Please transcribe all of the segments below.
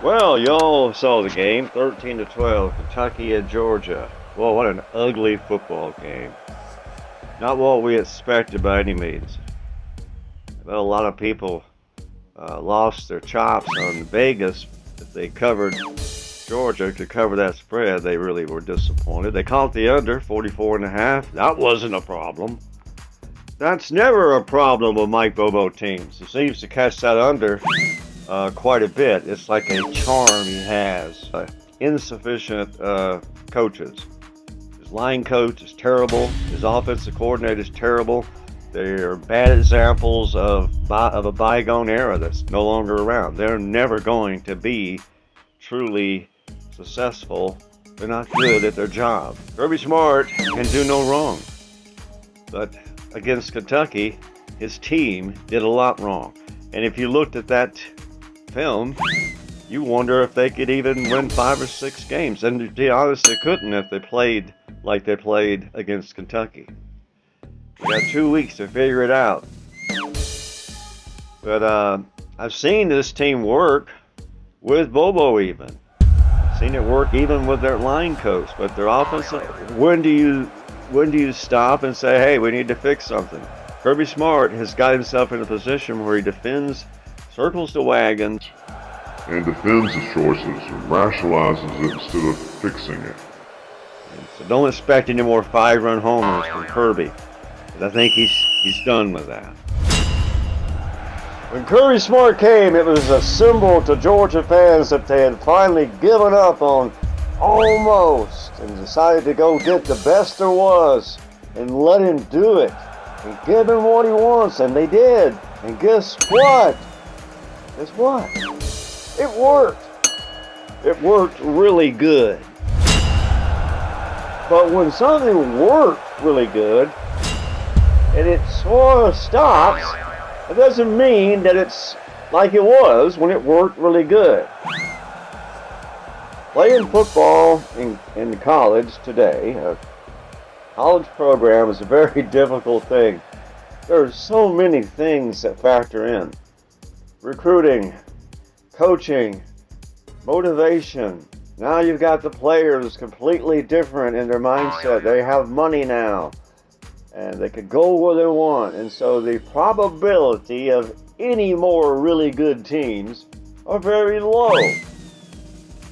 Well, y'all saw the game, 13-12, Kentucky and Georgia. Well, what an ugly football game. Not what we expected by any means. But a lot of people lost their chops on Vegas. If they covered Georgia to cover that spread, they really were disappointed. They caught the under, 44.5. That wasn't a problem. That's never a problem with Mike Bobo teams. He seems to catch that under quite a bit. It's like a charm he has. Insufficient coaches. His line coach is terrible. His offensive coordinator is terrible. They're bad examples of a bygone era that's no longer around. They're never going to be truly successful. They're not good at their job. Kirby Smart can do no wrong. But against Kentucky, his team did a lot wrong. And if you looked at that film, you wonder if they could even win 5 or 6 games. And to be honest, they couldn't if they played like they played against Kentucky. We got 2 weeks to figure it out. But I've seen this team work with Bobo even. I've seen it work even with their line coach. But their offensive, when do you stop and say, hey, we need to fix something? Kirby Smart has got himself in a position where he defends, circles the wagon, and defends his choices and rationalizes it instead of fixing it. And so don't expect any more 5-run homers from Kirby. I think he's done with that. When Kirby Smart came, it was a symbol to Georgia fans that they had finally given up on almost and decided to go get the best there was and let him do it and give him what he wants, and they did. And guess what? Guess what? It worked. It worked really good. But when something worked really good, and it sort of stops, it doesn't mean that it's like it was when it worked really good. Playing football in college today, a college program, is a very difficult thing. There are so many things that factor in. Recruiting, coaching, motivation. Now you've got the players completely different in their mindset. They have money now, and they could go where they want. And so the probability of any more really good teams are very low.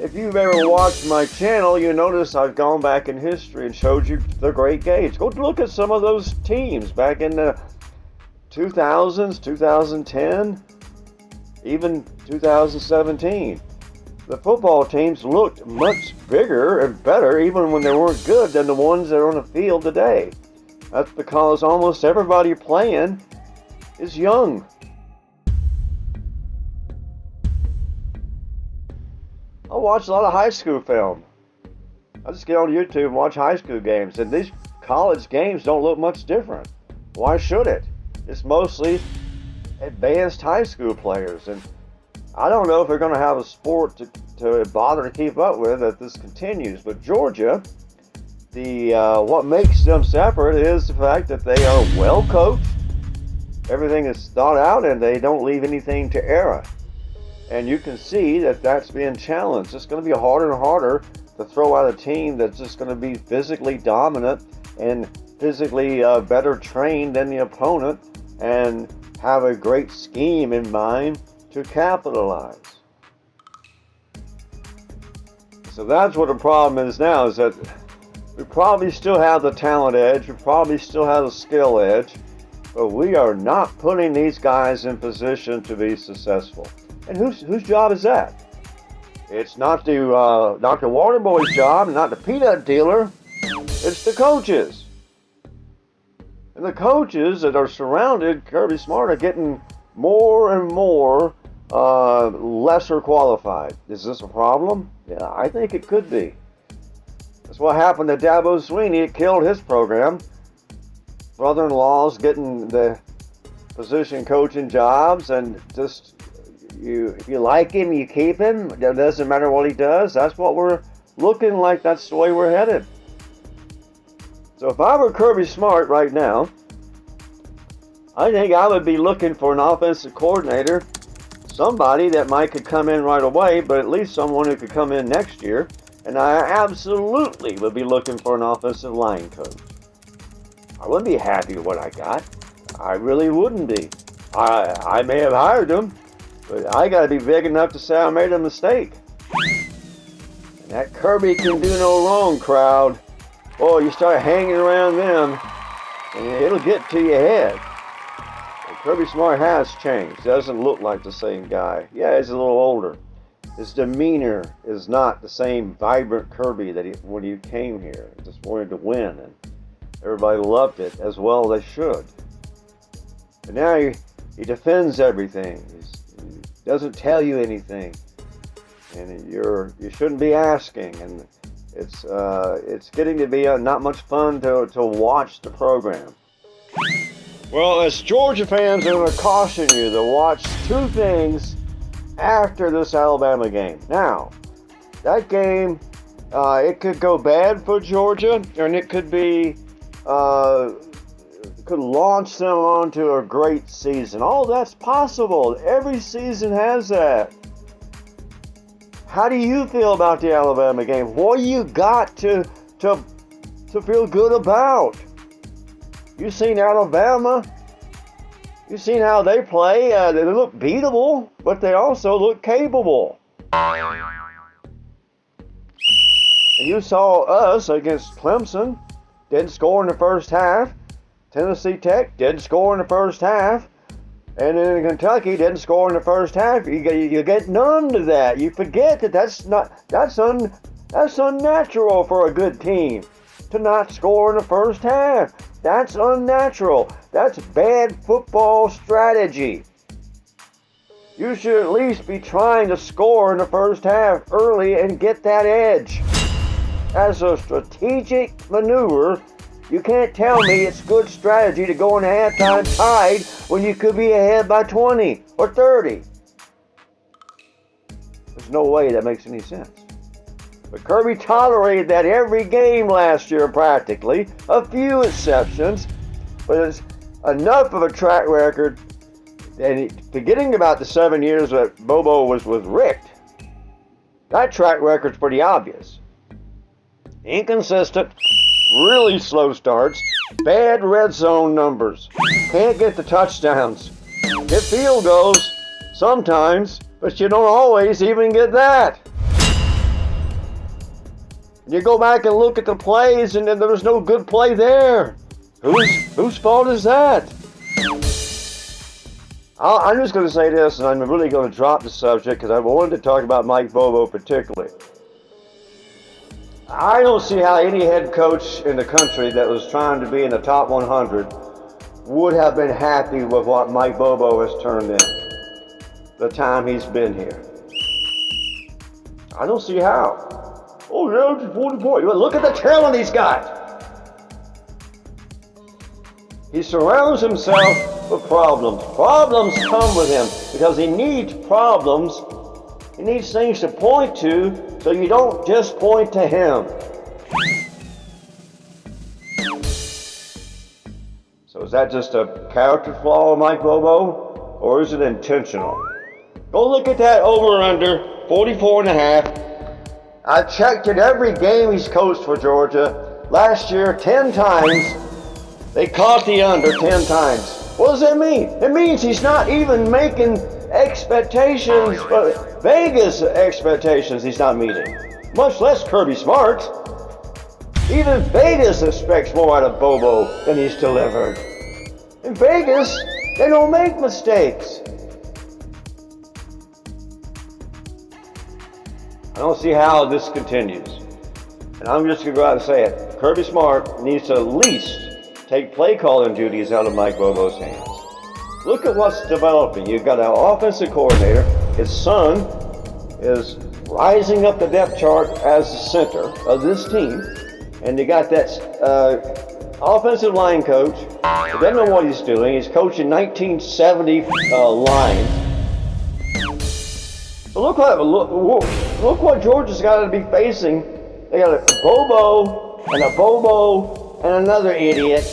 If you've ever watched my channel, you notice I've gone back in history and showed you the Great Gauge. Go look at some of those teams back in the 2000s, 2010, even 2017. The football teams looked much bigger and better, even when they weren't good, than the ones that are on the field today. That's because almost everybody playing is young. I watch a lot of high school film. I just get on YouTube and watch high school games, and these college games don't look much different. Why should it? It's mostly advanced high school players, and I don't know if they're going to have a sport to bother to keep up with if this continues. But Georgia, what makes them separate is the fact that they are well coached. Everything is thought out, and they don't leave anything to error. And you can see that that's being challenged. It's going to be harder and harder to throw out a team that's just going to be physically dominant and physically better trained than the opponent and have a great scheme in mind to capitalize. So that's what the problem is now, is that we probably still have the talent edge, we probably still have the skill edge, but we are not putting these guys in position to be successful. And whose job is that? It's not the Waterboy's job, not the peanut dealer. It's the coaches. And the coaches that are surrounded Kirby Smart are getting more and more lesser qualified. Is this a problem? Yeah, I think it could be. That's what happened to Dabo Swinney. It killed his program. Brother-in-law's getting the position coaching jobs, and just if you like him, you keep him. It doesn't matter what he does. That's what we're looking like. That's the way we're headed. So if I were Kirby Smart right now, I think I would be looking for an offensive coordinator somebody that might could come in right away, but at least someone who could come in next year. And I absolutely would be looking for an offensive line coach. I wouldn't be happy with what I got. I really wouldn't be. I may have hired him, but I got to be big enough to say I made a mistake. And that Kirby can do no wrong crowd. Oh, you start hanging around them, and it'll get to your head. Kirby Smart has changed. Doesn't look like the same guy. Yeah, he's a little older. His demeanor is not the same vibrant Kirby that when he came here. He just wanted to win, and everybody loved it as well as they should. But now he defends everything. He doesn't tell you anything, and you shouldn't be asking. And it's getting to be not much fun to watch the program. Well, as Georgia fans, I'm going to caution you to watch two things after this Alabama game. Now, that game, it could go bad for Georgia, and it could be, could launch them onto a great season. Oh, that's possible. Every season has that. How do you feel about the Alabama game? What do you got to feel good about? You seen Alabama? You seen how they play? They look beatable, but they also look capable. And you saw us against Clemson. Didn't score in the first half. Tennessee Tech didn't score in the first half. And then Kentucky didn't score in the first half. You get numb to that. You forget that that's unnatural for a good team to not score in the first half. That's unnatural. That's bad football strategy. You should at least be trying to score in the first half early and get that edge. As a strategic maneuver, you can't tell me it's good strategy to go in halftime tied when you could be ahead by 20 or 30. There's no way that makes any sense. But Kirby tolerated that every game last year practically, a few exceptions, but it's enough of a track record. And forgetting about the 7 years that Bobo was with Richt, that track record's pretty obvious. Inconsistent, really slow starts, bad red zone numbers, can't get the touchdowns, get field goals sometimes, but you don't always even get that. You go back and look at the plays, and then there was no good play there. Whose fault is that? I'm just going to say this, and I'm really going to drop the subject because I wanted to talk about Mike Bobo particularly. I don't see how any head coach in the country that was trying to be in the top 100 would have been happy with what Mike Bobo has turned in the time he's been here. I don't see how. Oh, yeah, just 40 points. Look at the talent he's got. He surrounds himself with problems. Problems come with him because he needs problems. He needs things to point to so you don't just point to him. So is that just a character flaw of Mike Bobo, or is it intentional? Go look at that over-under, 44.5. I checked it every game he's coached for Georgia. Last year, 10 times. They caught the under 10 times. What does that mean? It means he's not even making expectations, Vegas expectations he's not meeting. Much less Kirby Smart. Even Vegas expects more out of Bobo than he's delivered. In Vegas, they don't make mistakes. I don't see how this continues. And I'm just going to go out and say it. Kirby Smart needs to at least take play calling duties out of Mike Bobo's hands. Look at what's developing. You've got an offensive coordinator. His son is rising up the depth chart as the center of this team. And you got that offensive line coach. He doesn't know what he's doing. He's coaching 1970 lines. So look what Georgia's got to be facing. They got a Bobo and another idiot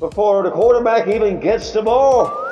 before the quarterback even gets the ball.